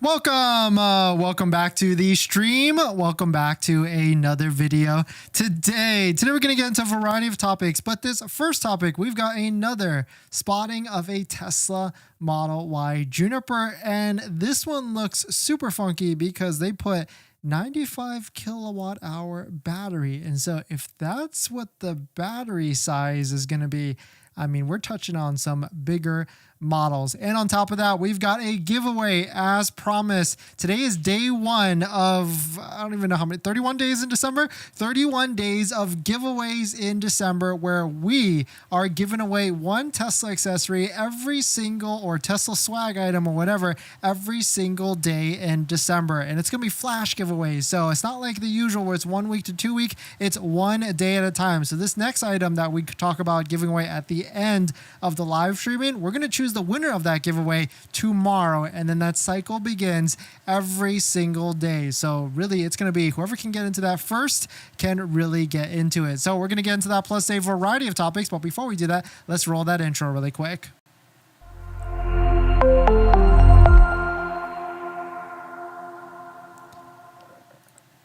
Welcome back to the stream. Welcome back to another video. Today we're going to get into a variety of topics, but this first topic, we've got another spotting of a Tesla Model Y Juniper, and this one looks super funky because they put 95 kilowatt hour battery. And so if that's what the battery size is going to be, I mean, we're touching on some bigger models. And on top of that, we've got a giveaway as promised. Today is day one of, I don't even know how many, 31 days in December, 31 days of giveaways in December where we are giving away one Tesla accessory every single, or Tesla swag item or whatever, every single day in December. And it's going to be flash giveaways. So it's not like the usual where it's 1 week to 2 week, it's one day at a time. So this next item that we talk about giving away at the end of the live streaming, we're going to choose the winner of that giveaway tomorrow, and then that cycle begins every single day. So really it's going to be whoever can get into that first can really get into it. So we're going to get into that plus a variety of topics, but before we do that, let's roll that intro really quick.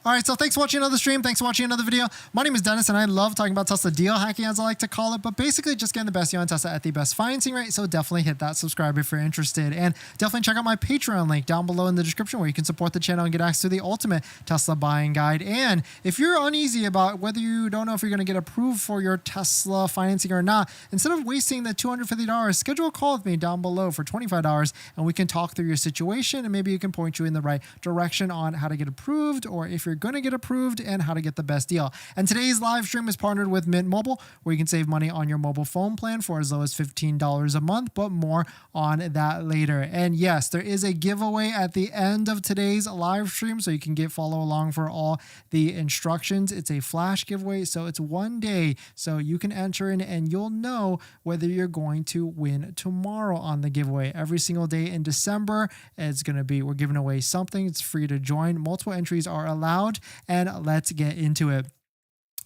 All right, so thanks for watching another stream. Thanks for watching another video. My name is Dennis, and I love talking about Tesla deal hacking, as I like to call it, but basically just getting the best deal on Tesla at the best financing rate. So definitely hit that subscribe if you're interested, and definitely check out my Patreon link down below in the description where you can support the channel and get access to the ultimate Tesla buying guide. And if you're uneasy about whether you don't know if you're going to get approved for your Tesla financing or not, instead of wasting the $250, schedule a call with me down below for $25, and we can talk through your situation, and maybe you can point you in the right direction on how to get approved, or if you're going to get approved, and how to get the best deal. And today's live stream is partnered with Mint Mobile, where you can save money on your mobile phone plan for as low as $15 a month, but more on that later. And yes, there is a giveaway at the end of today's live stream, so you can follow along for all the instructions. It's a flash giveaway, so it's one day, so you can enter in and you'll know whether you're going to win tomorrow on the giveaway. Every single day in December, we're giving away something. It's free to join. Multiple entries are allowed, and let's get into it.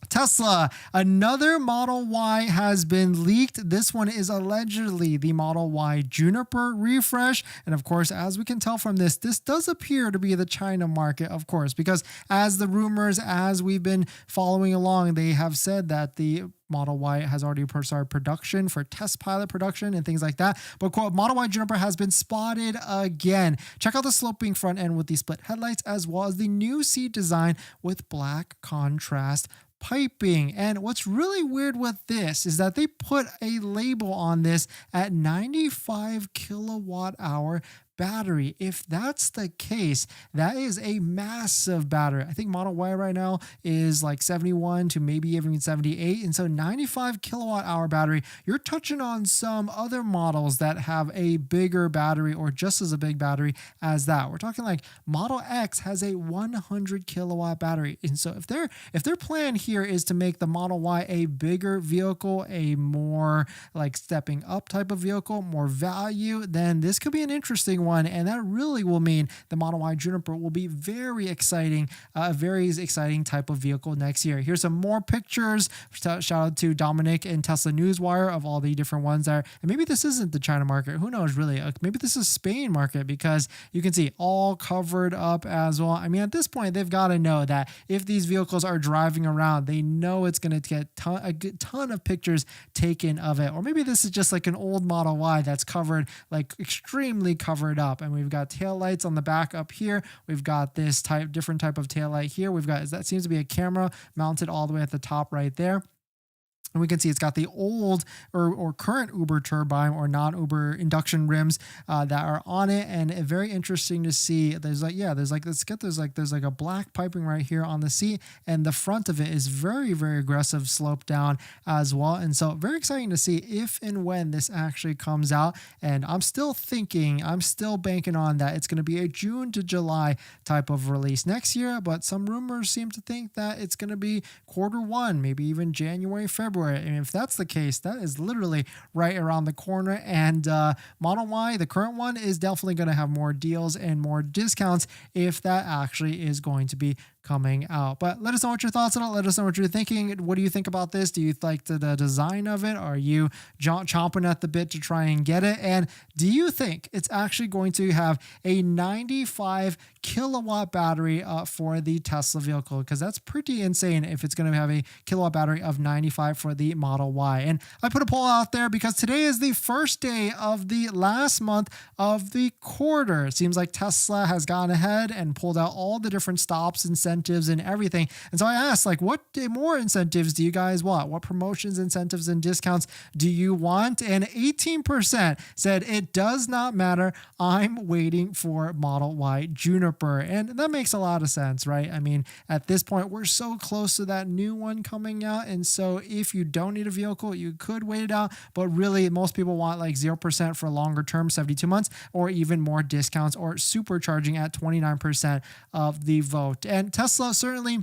Tesla, another Model Y has been leaked. This one is allegedly the Model Y Juniper refresh. And of course, as we can tell from this does appear to be the China market, of course, because as the rumors, as we've been following along, they have said that the Model Y has already started production for test pilot production and things like that. But quote, Model Y Juniper has been spotted again. Check out the sloping front end with the split headlights, as well as the new seat design with black contrast piping. And what's really weird with this is that they put a label on this at 95 kilowatt hour battery. If that's the case, that is a massive battery. I think Model Y right now is like 71 to maybe even 78. And so 95 kilowatt hour battery, you're touching on some other models that have a bigger battery or just as a big battery as that. We're talking like Model X has a 100 kilowatt battery. And so if their plan here is to make the Model Y a bigger vehicle, a more like stepping up type of vehicle, more value, then this could be an interesting one. And that really will mean the Model Y Juniper will be very exciting, a very exciting type of vehicle next year. Here's some more pictures. Shout out to Dominic and Tesla Newswire of all the different ones there. And maybe this isn't the China market. Who knows, really? Maybe this is Spain market, because you can see all covered up as well. I mean, at this point, they've got to know that if these vehicles are driving around, they know it's going to get a ton of pictures taken of it. Or maybe this is just like an old Model Y that's covered, like extremely covered up. And we've got tail lights on the back up here. We've got this different type of tail light here. We've got, that seems to be a camera mounted all the way at the top right there. And we can see it's got the old or current Uber turbine or non-Uber induction rims that are on it, and very interesting to see. There's like a black piping right here on the seat, and the front of it is very, very aggressive slope down as well. And so very exciting to see if and when this actually comes out. And I'm still banking on that it's going to be a June to July type of release next year, but some rumors seem to think that it's going to be quarter 1, maybe even January, February. And if that's the case, that is literally right around the corner. And Model Y, the current one, is definitely going to have more deals and more discounts if that actually is going to be coming out. But let us know what your thoughts on it. Let us know what you're thinking. What do you think about this? Do you like the design of it? Are you chomping at the bit to try and get it? And do you think it's actually going to have a 95 kilowatt battery for the Tesla vehicle? Because that's pretty insane if it's going to have a kilowatt battery of 95 for the Model Y. And I put a poll out there because today is the first day of the last month of the quarter. It seems like Tesla has gone ahead and pulled out all the different stops, incentives, and everything. And so I asked, like, what more incentives do you guys want? What promotions, incentives, and discounts do you want? And 18% said it does not matter. I'm waiting for Model Y Juniper. And that makes a lot of sense, right? I mean, at this point, we're so close to that new one coming out. And so if you don't need a vehicle, you could wait it out. But really, most people want like 0% for longer term, 72 months, or even more discounts or supercharging at 29% of the vote. And Tesla certainly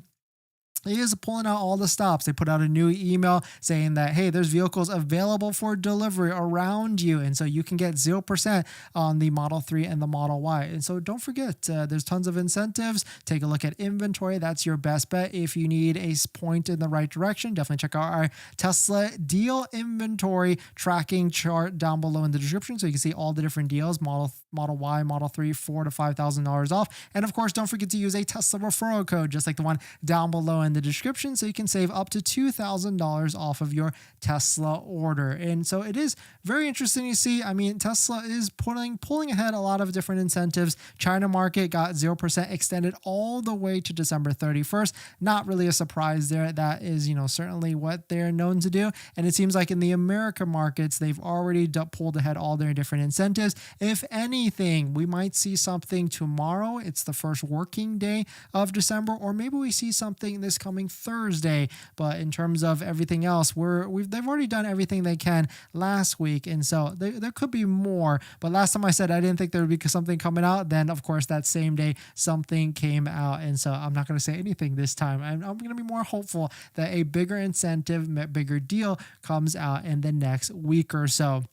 is pulling out all the stops. They put out a new email saying that, hey, there's vehicles available for delivery around you. And so you can get 0% on the Model 3 and the Model Y. And so don't forget, there's tons of incentives. Take a look at inventory. That's your best bet. If you need a point in the right direction, definitely check out our Tesla deal inventory tracking chart down below in the description. So you can see all the different deals, Model Y, Model 3, $4,000 to $5,000 off. And of course, don't forget to use a Tesla referral code, just like the one down below in the description, so you can save up to $2,000 off of your Tesla order. And so it is very interesting to see. I mean, Tesla is pulling ahead a lot of different incentives. China market got 0% extended all the way to December 31st. Not really a surprise there. That is, certainly what they're known to do. And it seems like in the American markets, they've already pulled ahead all their different incentives. If anything, we might see something tomorrow. It's the first working day of December, or maybe we see something this coming Thursday. But in terms of everything else, they've already done everything they can last week, and so there could be more. But last time I said I didn't think there would be something coming out, then of course that same day something came out, and so I'm not going to say anything this time. I'm going to be more hopeful that a bigger incentive, bigger deal comes out in the next week or so.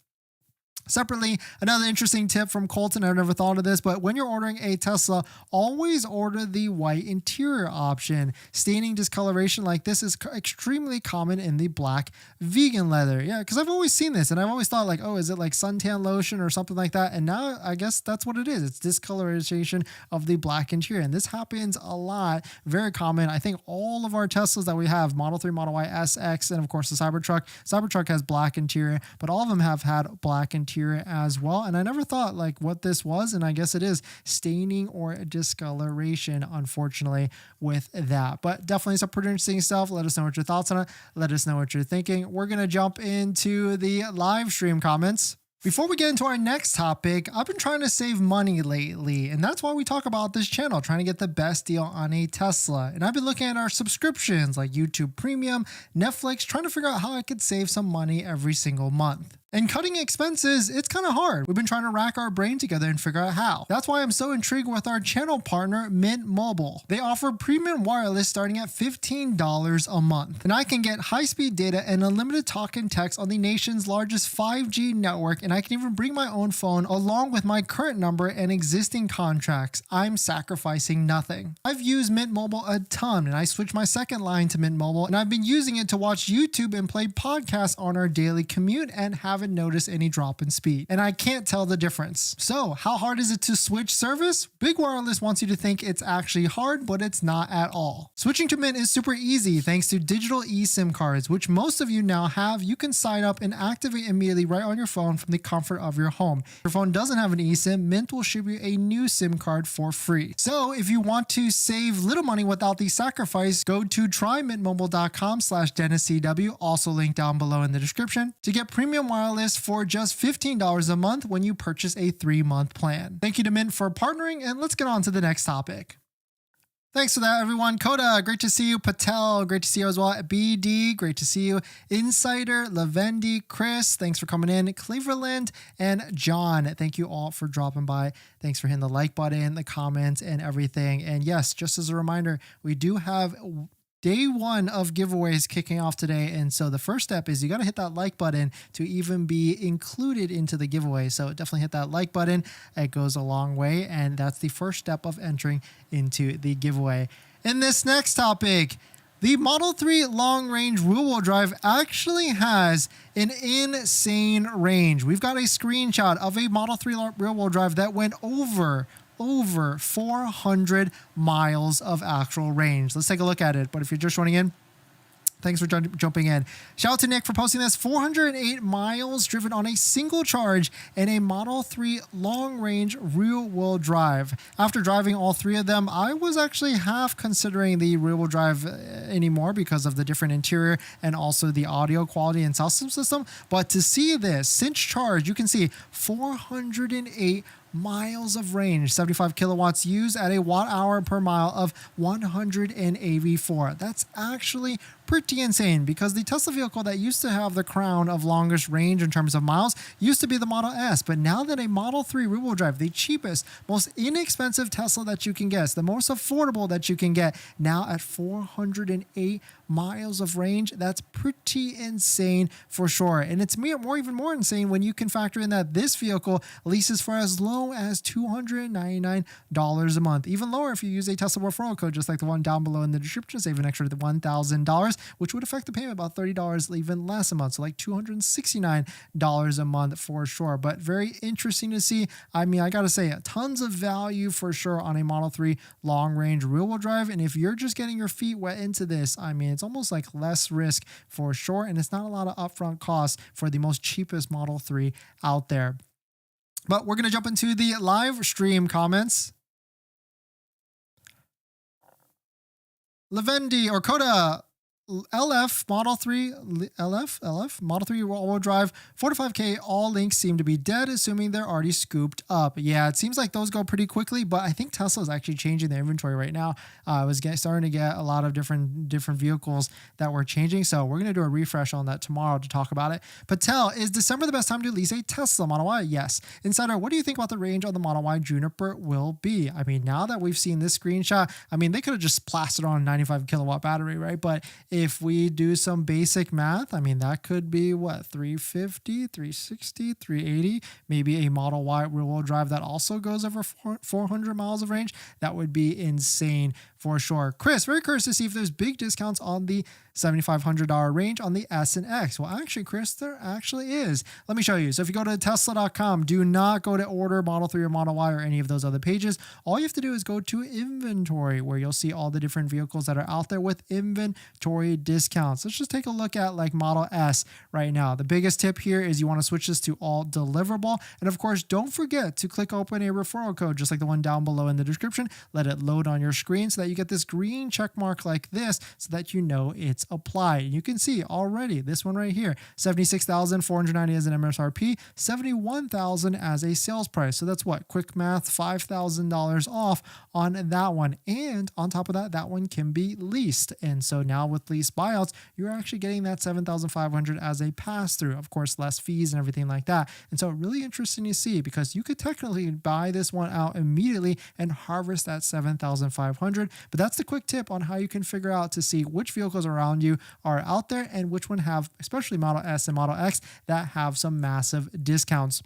Separately, another interesting tip from Colton. I've never thought of this, but when you're ordering a Tesla, always order the white interior option. Staining discoloration like this is extremely common in the black vegan leather. Yeah, because I've always seen this and I've always thought like, oh, is it like suntan lotion or something like that? And now I guess that's what it is. It's discoloration of the black interior. And this happens a lot, very common. I think all of our Teslas that we have, Model 3, Model Y, SX, and of course the Cybertruck. Cybertruck has black interior, but all of them have had black interior as well. And I never thought like what this was, and I guess it is staining or discoloration, unfortunately, with that. But definitely some pretty interesting stuff. Let us know what your thoughts on it. Let us know what you're thinking. We're going to jump into the live stream comments. Before we get into our next topic, I've been trying to save money lately, and that's why we talk about this channel, trying to get the best deal on a Tesla. And I've been looking at our subscriptions like YouTube Premium, Netflix, trying to figure out how I could save some money every single month. And cutting expenses, it's kind of hard. We've been trying to rack our brain together and figure out how. That's why I'm so intrigued with our channel partner, Mint Mobile. They offer premium wireless starting at $15 a month. And I can get high-speed data and unlimited talk and text on the nation's largest 5G network, and I can even bring my own phone along with my current number and existing contracts. I'm sacrificing nothing. I've used Mint Mobile a ton, and I switched my second line to Mint Mobile, and I've been using it to watch YouTube and play podcasts on our daily commute and haven't noticed any drop in speed. And I can't tell the difference. So how hard is it to switch service? Big Wireless wants you to think it's actually hard, but it's not at all. Switching to Mint is super easy thanks to digital eSIM cards, which most of you now have. You can sign up and activate immediately right on your phone from the comfort of your home. If your phone doesn't have an eSIM, Mint will ship you a new SIM card for free. So if you want to save little money without the sacrifice, go to trymintmobile.com/DennisCW, also linked down below in the description, to get premium wireless for just $15 a month when you purchase a 3-month plan. Thank you to Mint for partnering, and let's get on to the next topic. Thanks for that, everyone. Coda, great to see you. Patel, great to see you as well. BD, great to see you. Insider, Lavendi, Chris, thanks for coming in. Cleveland, and John, thank you all for dropping by. Thanks for hitting the like button, the comments, and everything. And yes, just as a reminder, we do have Day 1 of giveaways kicking off today. And so the first step is you got to hit that like button to even be included into the giveaway. So definitely hit that like button. It goes a long way. And that's the first step of entering into the giveaway. In this next topic, the Model 3 long-range rear-wheel drive actually has an insane range. We've got a screenshot of a Model 3 rear-wheel drive that went over 400 miles of actual range. Let's take a look at it. But if you're just joining in, thanks for jumping in. Shout out to Nick for posting this. 408 miles driven on a single charge in a Model 3 long-range rear-wheel drive. After driving all three of them, I was actually half considering the rear-wheel drive anymore because of the different interior and also the audio quality and sound system. But to see this, since charge, you can see 408 miles of range, 75 kilowatts used at a watt hour per mile of 184. That's actually pretty insane because the Tesla vehicle that used to have the crown of longest range in terms of miles used to be the Model S. But now that a Model 3 rear-wheel drive, the cheapest, most inexpensive Tesla that you can get, the most affordable that you can get, now at 408 miles of range, that's pretty insane for sure. And it's even more insane when you can factor in that this vehicle leases for as low as $299 a month. Even lower if you use a Tesla referral code, just like the one down below in the description, save an extra $1,000, which would affect the payment about $30, even less a month. So like $269 a month for sure. But very interesting to see. I mean, I got to say, tons of value for sure on a Model 3 long-range rear-wheel drive. And if you're just getting your feet wet into this, I mean, it's almost like less risk for sure. And it's not a lot of upfront costs for the most cheapest Model 3 out there. But we're going to jump into the live stream comments. Lavendi or Coda LF Model 3 Model 3 all-wheel drive 4-5K. All links seem to be dead, assuming they're already scooped up. Yeah, it seems like those go pretty quickly, but I think Tesla is actually changing their inventory right now. I was starting to get a lot of different vehicles that were changing, so we're gonna do a refresh on that tomorrow to talk about it. Patel, is December the best time to lease a Tesla Model Y? Yes. Insider, what do you think about the range on the Model Y Juniper will be? I mean, now that we've seen this screenshot, I mean, they could have just plastered on a 95 kilowatt battery, right? But if we do some basic math, I mean, that could be what, 350, 360, 380, maybe a Model Y rear-wheel drive that also goes over 400 miles of range. That would be insane for sure. Chris, very curious to see if there's big discounts on the $7,500 range on the S and X. Well, actually, Chris, there actually is. Let me show you. So if you go to Tesla.com, do not go to order Model 3 or Model Y or any of those other pages. All you have to do is go to inventory, where you'll see all the different vehicles that are out there with inventory discounts. Let's just take a look at like Model S right now. The biggest tip here is you want to switch this to all deliverable. And of course, don't forget to click open a referral code, just like the one down below in the description. Let it load on your screen so that you get this green check mark like this so that you know it's applied. You can see already this one right here, $76,490 as an MSRP, $71,000 as a sales price. So that's what, quick math, $5,000 off on that one. And on top of that, that one can be leased. And so now with lease buyouts, you're actually getting that $7,500 as a pass through, of course, less fees and everything like that. And so really interesting to see, because you could technically buy this one out immediately and harvest that $7,500. But that's the quick tip on how you can figure out to see which vehicles around you are out there and which one have, especially Model S and Model X, that have some massive discounts.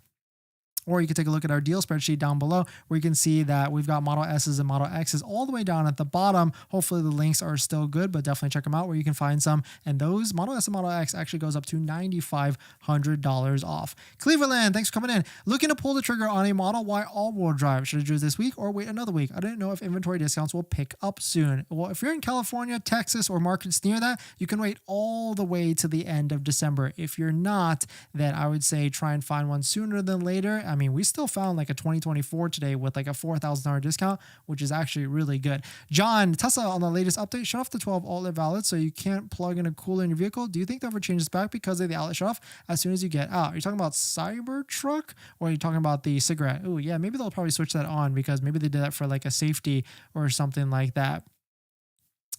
Or you can take a look at our deal spreadsheet down below, where you can see that we've got Model S's and Model X's all the way down at the bottom. Hopefully the links are still good, but definitely check them out where you can find some. And those Model S and Model X actually goes up to $9,500 off. Cleveland, thanks for coming in. Looking to pull the trigger on a Model Y all-wheel drive. Should I do it this week or wait another week? I didn't know if inventory discounts will pick up soon. Well, if you're in California, Texas, or markets near that, you can wait all the way to the end of December. If you're not, then I would say try and find one sooner than later. I mean, we still found like a 2024 today with like a $4,000 discount, which is actually really good. John, Tesla on the latest update shut off the 12 outlet valves so you can't plug in a cooler in your vehicle. Do you think they'll ever change this back because of the outlet shut off as soon as you get out? Are you talking about Cybertruck, or are you talking about the cigarette? Oh yeah, maybe they'll probably switch that on because maybe they did that for like a safety or something like that.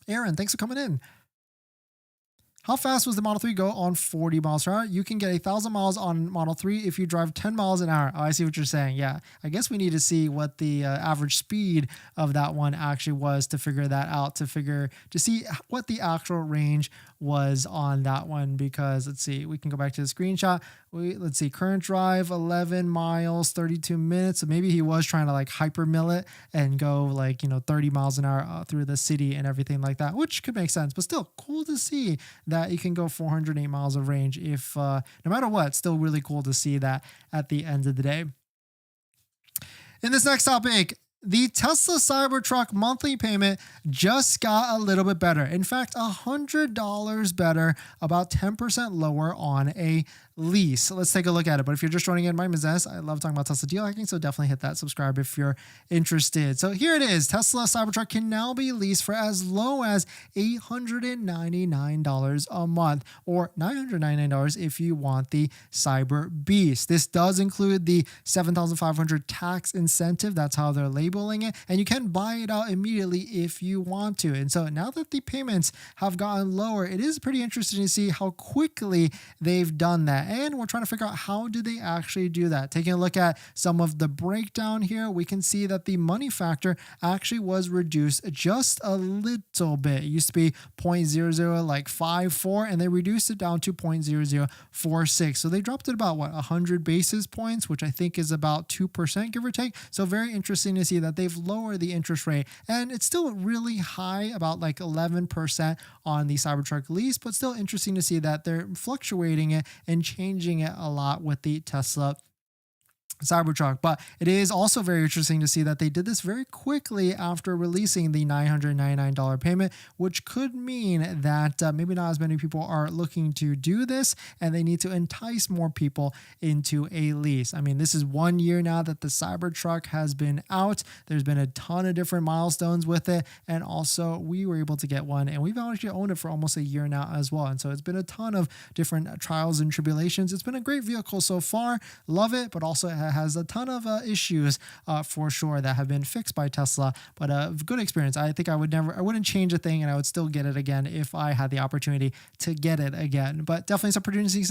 Aaron, thanks for coming in. How fast was the Model 3 go on 40 miles per hour? You can get 1,000 miles on Model 3 if you drive 10 miles an hour. Oh, I see what you're saying. Yeah, I guess we need to see what the average speed of that one actually was to figure that out, to see what the actual range was on that one, because let's see, we can go back to the screenshot. let's see, current drive 11 miles, 32 minutes. So maybe he was trying to like hyper mill it and go like, 30 miles an hour through the city and everything like that, which could make sense, but still cool to see that you can go 408 miles of range if no matter what. Still really cool to see that at the end of the day. In this next topic, the Tesla Cybertruck monthly payment just got a little bit better. In fact, $100 better, about 10% lower on a lease. So let's take a look at it. But if you're just joining in, my name is Dennis. I love talking about Tesla deal hacking, so definitely hit that subscribe if you're interested. So here it is. Tesla Cybertruck can now be leased for as low as $899 a month, or $999 if you want the Cyber Beast. This does include the $7,500 tax incentive. That's how they're labeling it. And you can buy it out immediately if you want to. And so now that the payments have gotten lower, it is pretty interesting to see how quickly they've done that. And we're trying to figure out how do they actually do that. Taking a look at some of the breakdown here, we can see that the money factor actually was reduced just a little bit. It used to be 0.0054, and they reduced it down to 0.0046. So they dropped it about 100 basis points, which I think is about 2%, give or take. So very interesting to see that they've lowered the interest rate, and it's still really high, about like 11% on the Cybertruck lease, but still interesting to see that they're fluctuating it and changing it a lot with the Tesla Cybertruck. But it is also very interesting to see that they did this very quickly after releasing the $999 payment, which could mean that maybe not as many people are looking to do this, and they need to entice more people into a lease. I mean, this is 1 year now that the Cybertruck has been out. There's been a ton of different milestones with it, and also we were able to get one, and we've actually owned it for almost a year now as well. And so it's been a ton of different trials and tribulations. It's been a great vehicle so far. Love it, but also it has a ton of issues for sure that have been fixed by Tesla, but a good experience. I think I wouldn't change a thing, and I would still get it again if I had the opportunity to get it again. But definitely some pretty interesting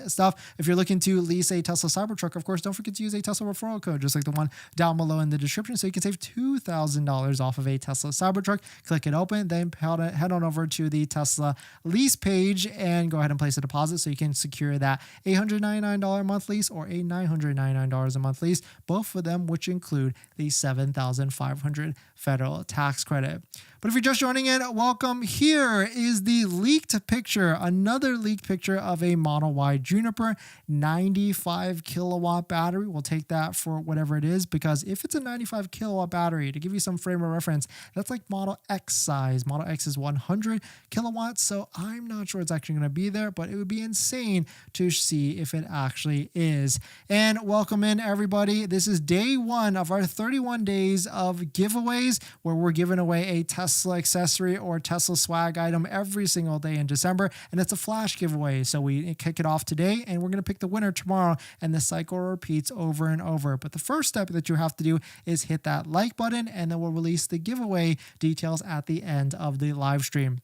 stuff. If you're looking to lease a Tesla Cybertruck, of course, don't forget to use a Tesla referral code, just like the one down below in the description, so you can save $2,000 off of a Tesla Cybertruck. Click it open, then head on over to the Tesla lease page and go ahead and place a deposit so you can secure that $899 a month lease or a $999 a month lease, both of them which include the $7,500 federal tax credit. But if you're just joining in, welcome. Here is the leaked picture, another leaked picture of a Model Y Juniper 95 kilowatt battery. We'll take that for whatever it is, because if it's a 95 kilowatt battery, to give you some frame of reference, that's like Model X size. Model X is 100 kilowatts, so I'm not sure it's actually going to be there, but it would be insane to see if it actually is. And welcome in, everybody. This is day one of our 31 days of giveaways, where we're giving away a Tesla accessory or Tesla swag item every single day in December, and it's a flash giveaway. So we kick it off today, and we're going to pick the winner tomorrow, and the cycle repeats over and over. But the first step that you have to do is hit that like button, and then we'll release the giveaway details at the end of the live stream.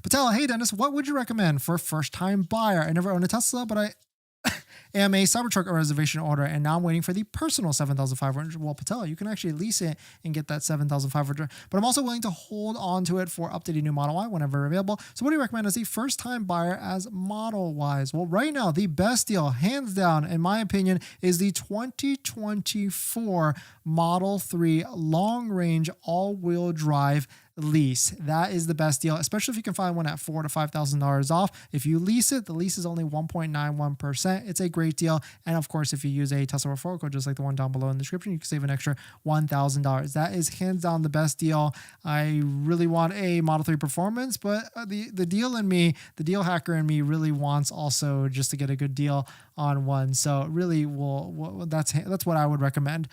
Patel, hey Dennis, what would you recommend for a first-time buyer? I never owned a Tesla, but I am a Cybertruck reservation order, and now I'm waiting for the personal $7,500. Well, Patel, you can actually lease it and get that $7,500, but I'm also willing to hold on to it for updating new Model Y whenever available. So what do you recommend as a first-time buyer as Model Ys? Well, right now, the best deal, hands down, in my opinion, is the 2024 Model 3 long-range all-wheel drive lease. That is the best deal, especially if you can find one at $4,000 to $5,000 off. If you lease it, the lease is only 1.91%. It's a great deal. And of course, if you use a Tesla referral code, just like the one down below in the description, you can save an extra $1,000. That is hands down the best deal. I really want a Model 3 Performance, but the deal in me, the deal hacker in me, really wants also just to get a good deal on one. So really, that's what I would recommend.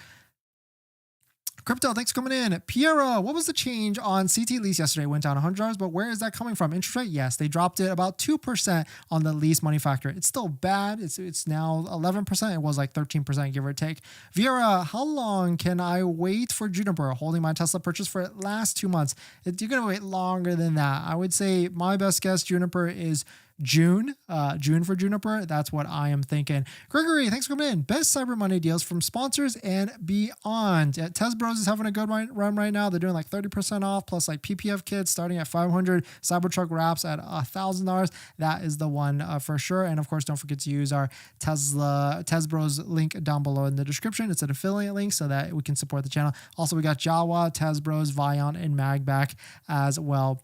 Crypto, thanks for coming in. Piero, what was the change on CT lease yesterday? It went down $100, but where is that coming from? Interest rate? Yes, they dropped it about 2% on the lease money factor. It's still bad. It's now 11%. It was like 13%, give or take. Vera, how long can I wait for Juniper? Holding my Tesla purchase for the last 2 months. You're going to wait longer than that. I would say my best guess, Juniper, is June for Juniper. That's what I am thinking. Gregory, thanks for coming in. Best Cyber Monday deals from sponsors and beyond. TesBros is having a good run right now. They're doing like 30% off plus like PPF kits starting at $500, Cybertruck wraps at $1,000. That is the one for sure. And of course, don't forget to use our TesBros link down below in the description. It's an affiliate link so that we can support the channel. Also, we got Jawa, TesBros, Vion, and MAGBAK as well.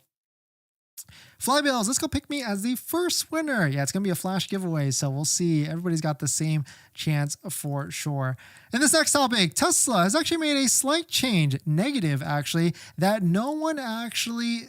Flybills, let's go pick me as the first winner. Yeah, it's going to be a flash giveaway, so we'll see. Everybody's got the same chance for sure. And this next topic, Tesla has actually made a slight change, negative actually, that no one actually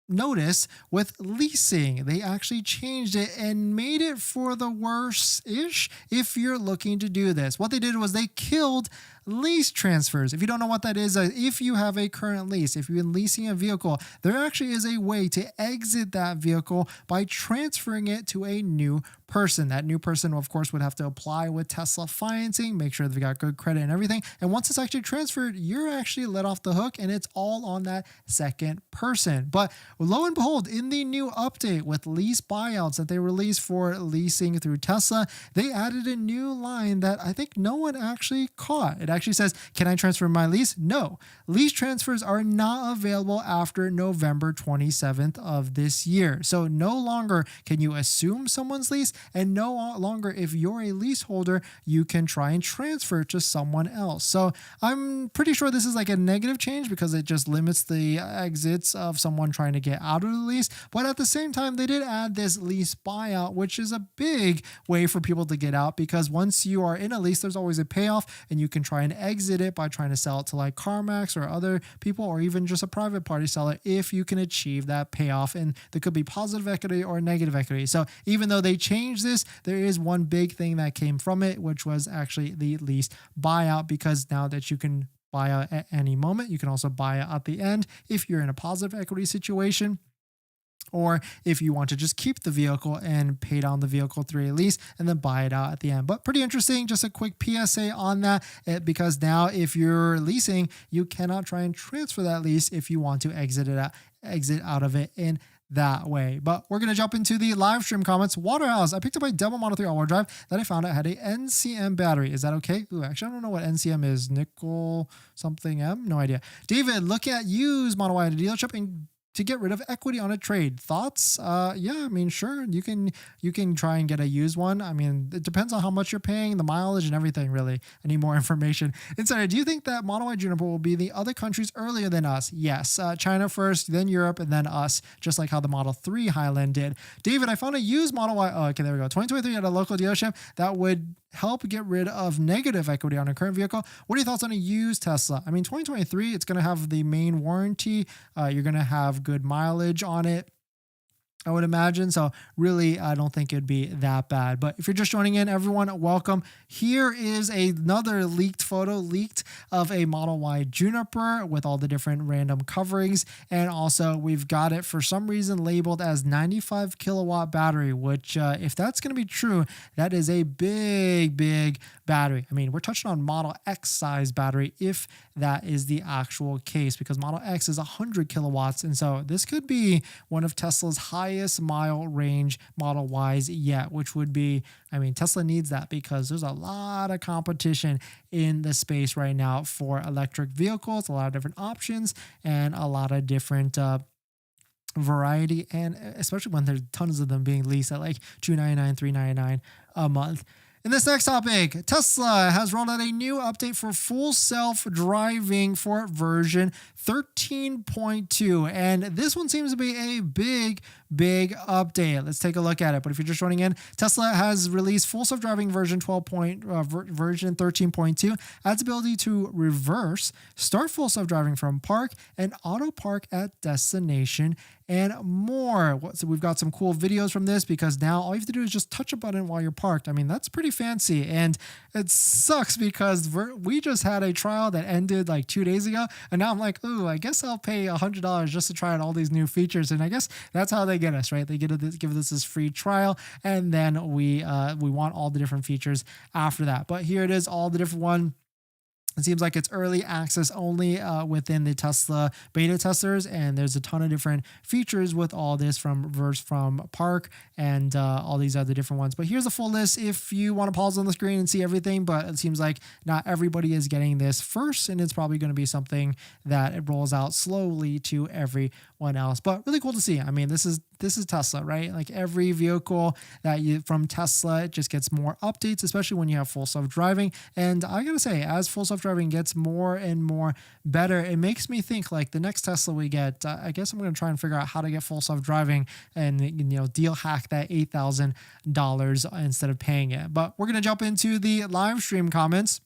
noticed with leasing. They actually changed it and made it for the worse-ish if you're looking to do this. What they did was they killed lease transfers. If you don't know what that is, if you have a current lease, if you've been leasing a vehicle, there actually is a way to exit that vehicle by transferring it to a new person. That new person, of course, would have to apply with Tesla financing, make sure they've got good credit and everything. And once it's actually transferred, you're actually let off the hook and it's all on that second person. But lo and behold, in the new update with lease buyouts that they released for leasing through Tesla, they added a new line that I think no one actually caught. It actually says, can I transfer my lease? No. Lease transfers are not available after November 27th of this year. So no longer can you assume someone's lease, and no longer, if you're a leaseholder, you can try and transfer to someone else. So I'm pretty sure this is like a negative change because it just limits the exits of someone trying to get out of the lease. But at the same time, they did add this lease buyout, which is a big way for people to get out because once you are in a lease, there's always a payoff and you can try and exit it by trying to sell it to like CarMax or other people or even just a private party seller if you can achieve that payoff. And there could be positive equity or negative equity. So even though they changed this, there is one big thing that came from it, which was actually the lease buyout, because now that you can buy out at any moment, you can also buy out at the end if you're in a positive equity situation, or if you want to just keep the vehicle and pay down the vehicle through a lease and then buy it out at the end. But pretty interesting, just a quick PSA on that, because now if you're leasing, you cannot try and transfer that lease if you want to exit out of it in that way. But we're going to jump into the live stream comments. Waterhouse, I picked up a demo Model 3 all-wheel drive that I found out had a NCM battery. Is that okay? Ooh, actually, I don't know what NCM is. Nickel something M? No idea. David, look at used Model Y at a dealership and to get rid of equity on a trade. Thoughts? Yeah, I mean, sure. You can try and get a used one. I mean, it depends on how much you're paying, the mileage and everything, really. I need more information. Insider, do you think that Model Y Juniper will be the other countries earlier than us? Yes. China first, then Europe, and then us, just like how the Model 3 Highland did. David, I found a used Model Y. Oh, okay, there we go. 2023 at a local dealership that would help get rid of negative equity on a current vehicle. What are your thoughts on a used Tesla? I mean, 2023, it's going to have the main warranty. You're going to have good mileage on it, I would imagine. So really, I don't think it'd be that bad. But if you're just joining in, everyone, welcome. Here is another leaked photo of a Model Y Juniper with all the different random coverings. And also we've got it for some reason labeled as 95 kilowatt battery, which if that's going to be true, that is a big battery. I mean, we're touching on Model X size battery if that is the actual case, because Model X is 100 kilowatts. And so this could be one of Tesla's highest mile range Model Ys yet, which would be, I mean, Tesla needs that because there's a lot of competition in the space right now for electric vehicles, a lot of different options and a lot of different variety, and especially when there's tons of them being leased at like $299, $399 a month. In this next topic, Tesla has rolled out a new update for full self-driving for version 13.2. And this one seems to be a big update. Let's take a look at it. But if you're just joining in, Tesla has released full self-driving version 13.2, adds ability to reverse, start full self-driving from park, and auto park at destination, and more. So we've got some cool videos from this, because now all you have to do is just touch a button while you're parked. I mean, that's pretty fancy, and it sucks because we just had a trial that ended like 2 days ago, and now I'm like, ooh, I guess I'll pay $100 just to try out all these new features. And I guess that's how they get us, right? They give us this free trial, and then we want all the different features after that. But here it is, all the different one. It seems like it's early access only within the Tesla beta testers, and there's a ton of different features with all this from Park and all these other different ones. But here's a full list if you want to pause on the screen and see everything, but it seems like not everybody is getting this first, and it's probably going to be something that it rolls out slowly to everyone else. But really cool to see. I mean, this is Tesla, right? Like every vehicle that you from Tesla, it just gets more updates, especially when you have full self-driving. And I gotta say, as full self-driving gets more and more better, it makes me think like the next Tesla we get, I guess I'm gonna try and figure out how to get full self-driving and deal hack that $8,000 instead of paying it. But we're gonna jump into the live stream comments.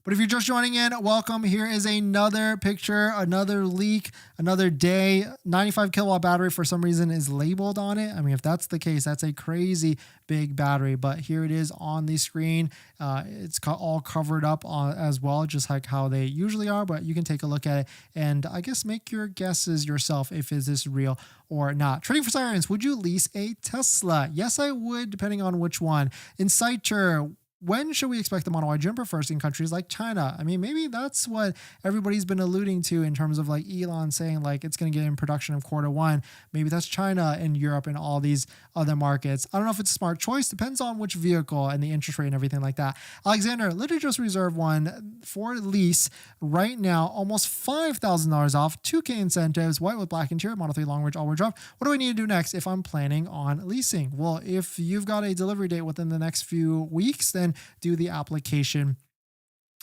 But if you're just joining in, welcome. Here is another picture, another leak, another day. 95 kilowatt battery for some reason is labeled on it. I mean, if that's the case, that's a crazy big battery. But here it is on the screen. It's all covered up as well, just like how they usually are. But you can take a look at it and I guess make your guesses yourself if is this real or not. Trading for Sirens, would you lease a Tesla? Yes, I would, depending on which one. Inciter, when should we expect the Model Y Juniper first in countries like China? I mean, maybe that's what everybody's been alluding to in terms of like Elon saying like it's going to get in production of Q1. Maybe that's China and Europe and all these other markets. I don't know if it's a smart choice. Depends on which vehicle and the interest rate and everything like that. Alexander, literally just reserved one for lease right now, almost $5,000 off, 2K incentives, white with black interior, Model 3 long range all-wheel drive. What do I need to do next if I'm planning on leasing? Well, if you've got a delivery date within the next few weeks, then do the application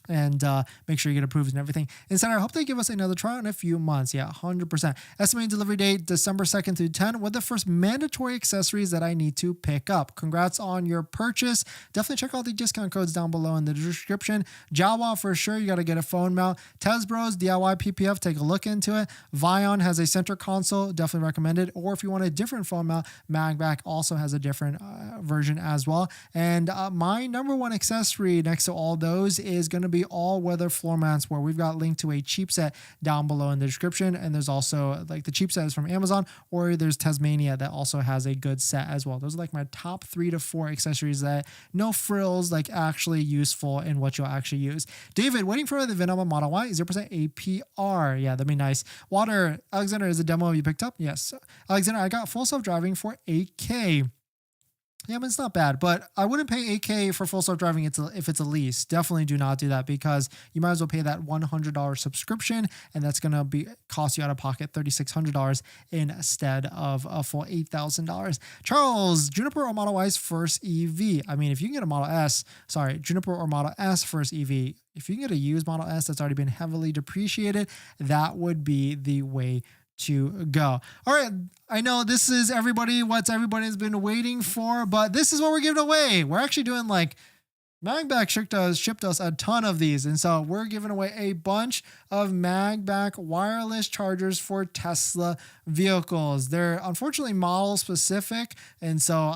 and make sure you get approved and everything. Instead, I hope they give us another trial in a few months. Yeah, 100%. Estimated delivery date, December 2nd through 10th, with the first mandatory accessories that I need to pick up. Congrats on your purchase. Definitely check out the discount codes down below in the description. Jawa, for sure, you got to get a phone mount. Tesbros, DIY PPF, take a look into it. Vion has a center console, definitely recommended. Or if you want a different phone mount, MAGBAK also has a different version as well. And my number one accessory next to all those is going to be all-weather floor mats, where we've got linked to a cheap set down below in the description. And there's also like the cheap set is from Amazon, or there's Tasmania that also has a good set as well. Those are like my top 3 to 4 accessories that no frills, like actually useful in what you'll actually use. David, waiting for the VIN on Model Y, 0% APR. Yeah, that'd be nice. Water, Alexander, is the demo you picked up? Yes. Alexander, I got full self-driving for $8K. Yeah, but it's not bad, but I wouldn't pay $8K for full self-driving if it's a lease. Definitely do not do that, because you might as well pay that $100 subscription, and that's going to cost you out of pocket $3,600 instead of a full $8,000. Charles, Juniper or Model Y's first EV? I mean, if you can get a Juniper or Model S first EV, if you can get a used Model S that's already been heavily depreciated, that would be the way to go. All right, I know this is what everybody's been waiting for, but this is what we're giving away. We're actually doing like MAGBAK shipped us a ton of these, and so we're giving away a bunch of MAGBAK wireless chargers for Tesla vehicles. They're unfortunately model specific, and so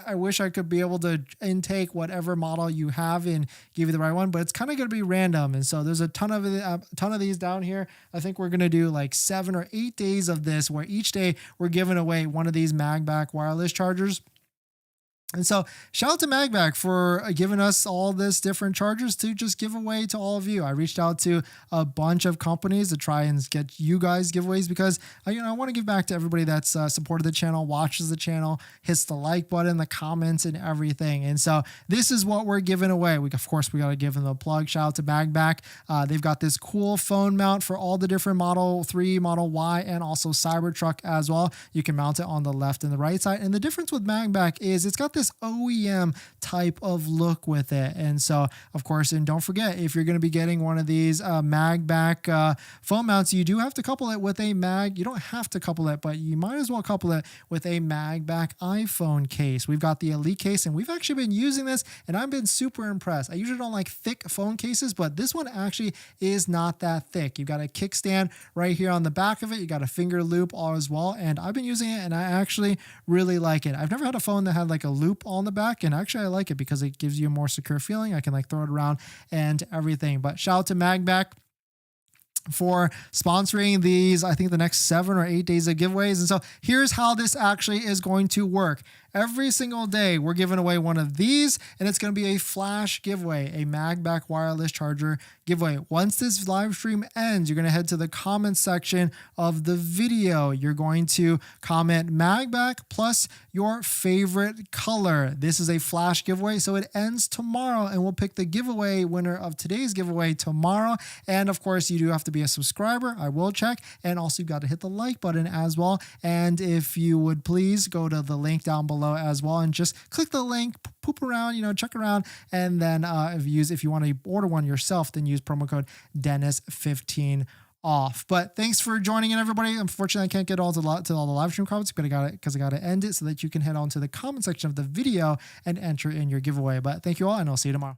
I wish I could be able to intake whatever model you have and give you the right one, but it's kind of going to be random. And so there's a ton of these down here. I think we're going to do like 7 or 8 days of this, where each day we're giving away one of these MAGBAK wireless chargers. And so shout out to MAGBAK for giving us all this different chargers to just give away to all of you. I reached out to a bunch of companies to try and get you guys giveaways, because I want to give back to everybody that's supported the channel, watches the channel, hits the like button, the comments, and everything. And so this is what we're giving away. Of course, we got to give them a plug. Shout out to MAGBAK. They've got this cool phone mount for all the different Model 3, Model Y, and also Cybertruck as well. You can mount it on the left and the right side. And the difference with MAGBAK is it's got this OEM type of look with it. And so, of course, and don't forget, if you're going to be getting one of these MAGBAK phone mounts, you do have to couple it with a you don't have to couple it, but you might as well couple it with a MAGBAK iPhone case. We've got the Elite case, and we've actually been using this, and I've been super impressed. I usually don't like thick phone cases, but this one actually is not that thick. You've got a kickstand right here on the back of it. You got a finger loop all as well, and I've been using it, and I actually really like it. I've never had a phone that had like a loop on the back, and actually I like it because it gives you a more secure feeling. I can like throw it around and everything. But shout out to MAGBAK for sponsoring these, I think the next 7 or 8 days of giveaways. And so here's how this actually is going to work. Every single day, we're giving away one of these, and it's going to be a flash giveaway, a MAGBAK wireless charger giveaway. Once this live stream ends, you're going to head to the comments section of the video. You're going to comment MAGBAK plus your favorite color. This is a flash giveaway, so it ends tomorrow, and we'll pick the giveaway winner of today's giveaway tomorrow. And of course, you do have to be a subscriber. I will check. And also, you've got to hit the like button as well. And if you would please go to the link down below as well and just click the link, poop around, check around, and then if you want to order one yourself, then use promo code Dennis15 off. But thanks for joining in, everybody. Unfortunately, I can't get all to all the live stream comments, but I got to end it so that you can head on to the comment section of the video and enter in your giveaway. But thank you all, and I'll see you tomorrow.